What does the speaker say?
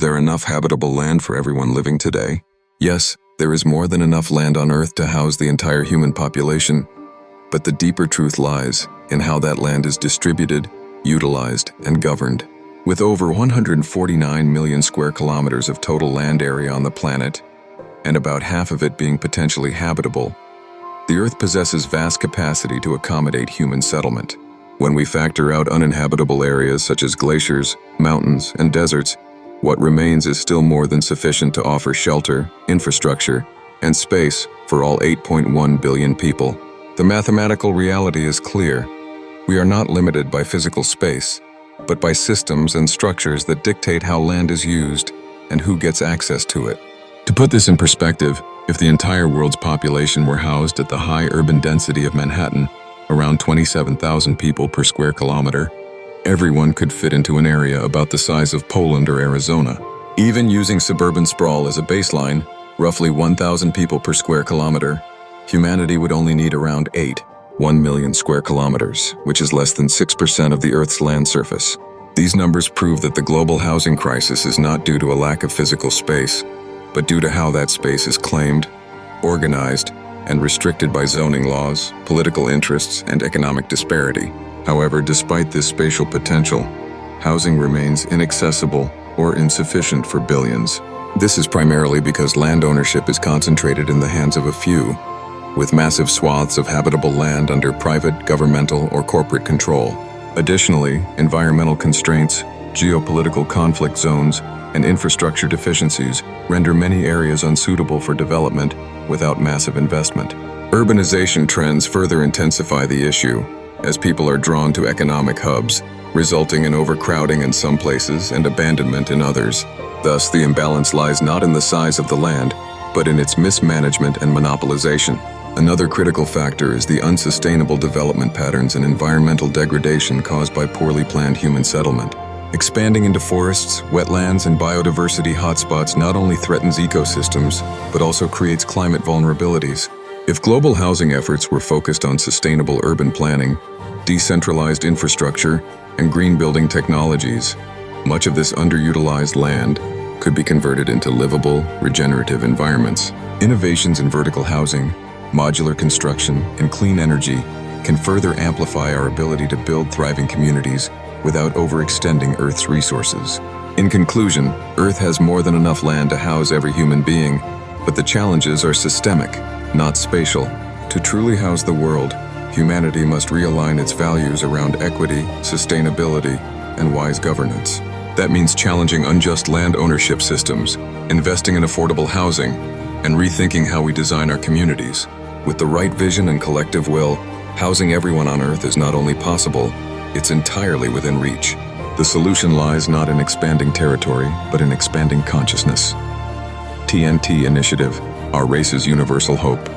there enough habitable land for everyone living today? Yes, there is more than enough land on Earth to house the entire human population, but the deeper truth lies in how that land is distributed, utilized, and governed. With over 149 million square kilometers of total land area on the planet, and about half of it being potentially habitable, the Earth possesses vast capacity to accommodate human settlement. When we factor out uninhabitable areas such as glaciers, mountains, and deserts, what remains is still more than sufficient to offer shelter, infrastructure, and space for all 8.1 billion people. The mathematical reality is clear. We are not limited by physical space, but by systems and structures that dictate how land is used and who gets access to it. To put this in perspective, if the entire world's population were housed at the high urban density of Manhattan, around 27,000 people per square kilometer, everyone could fit into an area about the size of Poland or Arizona. Even using suburban sprawl as a baseline, roughly 1,000 people per square kilometer, humanity would only need around 1 million square kilometers, which is less than 6% of the Earth's land surface. These numbers prove that the global housing crisis is not due to a lack of physical space, but due to how that space is claimed, organized, and restricted by zoning laws, political interests, and economic disparity. However, despite this spatial potential, housing remains inaccessible or insufficient for billions. This is primarily because land ownership is concentrated in the hands of a few, with massive swaths of habitable land under private, governmental, or corporate control. Additionally, environmental constraints, geopolitical conflict zones, and infrastructure deficiencies render many areas unsuitable for development without massive investment. Urbanization trends further intensify the issue, as people are drawn to economic hubs, resulting in overcrowding in some places and abandonment in others. Thus, the imbalance lies not in the size of the land, but in its mismanagement and monopolization. Another critical factor is the unsustainable development patterns and environmental degradation caused by poorly planned human settlement. Expanding into forests, wetlands, and biodiversity hotspots not only threatens ecosystems, but also creates climate vulnerabilities. If global housing efforts were focused on sustainable urban planning, decentralized infrastructure, and green building technologies, much of this underutilized land could be converted into livable, regenerative environments. Innovations in vertical housing, modular construction, and clean energy can further amplify our ability to build thriving communities without overextending Earth's resources. In conclusion, Earth has more than enough land to house every human being, but the challenges are systemic, not spatial. To truly house the world, humanity must realign its values around equity, sustainability, and wise governance. That means challenging unjust land ownership systems, investing in affordable housing, and rethinking how we design our communities. With the right vision and collective will, housing everyone on Earth is not only possible, it's entirely within reach. The solution lies not in expanding territory, but in expanding consciousness. TNT Initiative, our race's universal hope.